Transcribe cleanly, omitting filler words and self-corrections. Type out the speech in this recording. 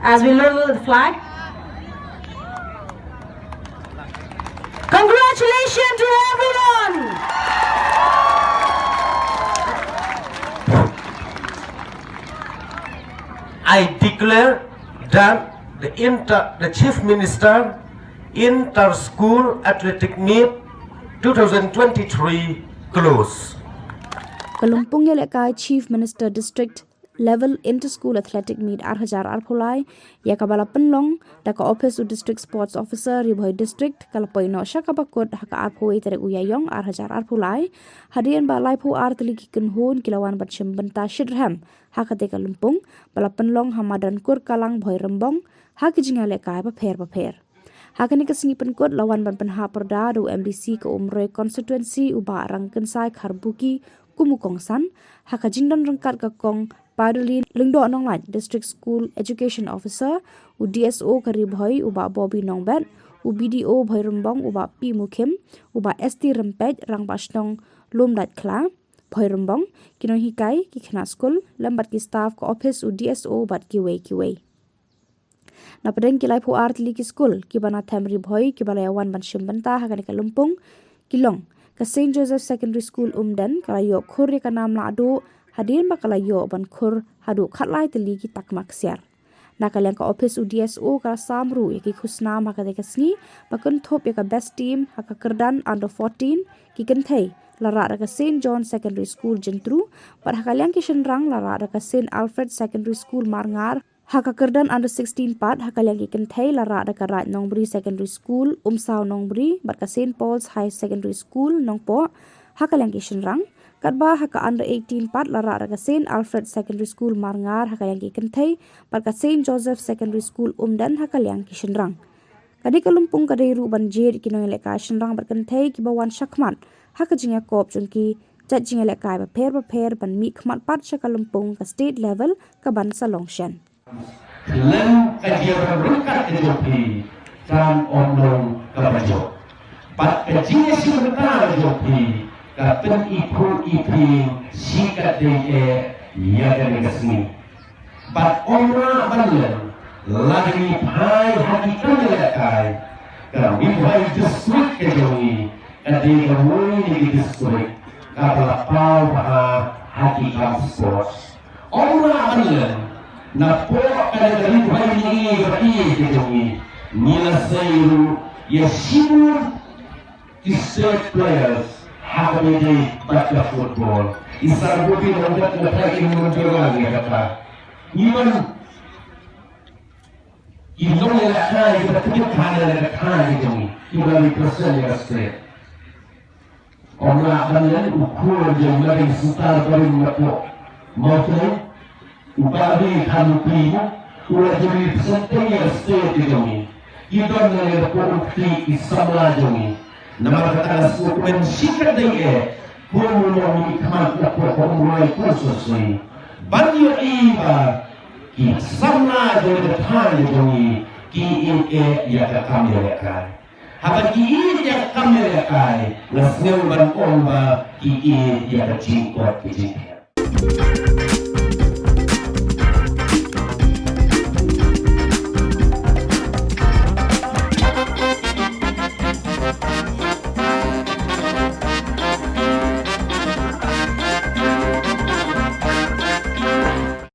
as we lower the flag. Congratulations to everyone! I declare that the Chief Minister Inter-School Athletic Meet 2023 closed. Lympung Ialehkai Chief Minister District Level Inter-School Athletic Meet Arhajar Arpulai Yakabala Penlong Daka Office of District Sports Officer Bhoi District Kalapoino Shakabakot Haka Arpoi Tere Uyayong Arhajar Arpulai Hadian Ba Laipu Arteliki Kenhun Kilawan Batshim Benta Shidram Hakateka Lympung Bala Penlong Hamadan Kur Kalang Bhoi Rembong Hakijing Ialehkai Paper Hakani kesengi penkut lawan ban Pynhap Pyrda do MDC ke Umroy Constituency uba rangken sai Kharbuki Kumukongsan Hakajing dan rengkat ke Kong Padulin Lingdo Nonglai District School Education Officer u DSO kari Bhoi uba Bobby Nongbat u BDO Bhoi Rembong uba Pi Mukim uba ST Rempej rang basnong Lomdat Kla Bhoi Rembong kino hikai ki khna school lambat ki staff ko office u DSO bat kiwe na padeng kilai pu art li ki school ki bana thamri Bhoi ki balayawan ban shimbanta hakani ka Lympung kilong ka St Joseph Secondary School umdan kalayo khuri ka nam la adu hadir bakalayo ban khur hadu khatlai teli ki takmak siar nakalang ka office UDSO ka samru yaki khusna makate kasni bakun thop yaka best team haka kerdan under 14 ki kenthai lara ka St John Secondary School jentru par hakalang ki shenrang lara ka St Alfred Secondary School marngar haka kerdan under 16 pat hakalang ki kenthai lara ka Raj Nongbri Secondary School Umsau Nongbri bar ka St Paul's High Secondary School Nongpo hakalang ki shenrang Kadba haka under 18 pat lara ka St Alfred Secondary School marngar hakalang ki kenthai par ka St Joseph Secondary School umdan hakalang ki shenrang kadi ka Lympung kadai ru ban jer ki no Ialehkai shenrang bar kenthai ki bawan shakman haka jinga kop junki jat jinga Ialehkai ba pher ban mi khmat pat shaka Lympung ka state level ka ban salong shen Len kajian berkat kejopi dan onong kabajo pat kajinga si berkat kejopi Kapten ipu sikat deye yaga negasni. But ora balen lagi pai hakikat Ialehkai. Kami Bhoi district kejongi kadi kami di district kapala pau hakikat sports. Ora balen na po kada dari Bhoi ni beri kejongi nila seiru yashimur district players Hakabidi baca football. Isar bukti mendapat lagi menjual kata. Iman Indong Ialehkai kita tidak hanya Ialehkai itu. Kita represent yang state. Orang akan ukur yang lebih sutar dari mereka. Maksudnya upari kanpi ulah jadi represent yang state itu. Kita mengenai bukti Islamlah ini. Nama kata dokumen sikat daya, kumulong ikmat lapor kumulai kursus ni. Banyo iba ki sama dengan thai jongi ki ya kami Ialehkai. Habat ki ya kami Ialehkai, nasneu ban omba ki ya cingkot ki.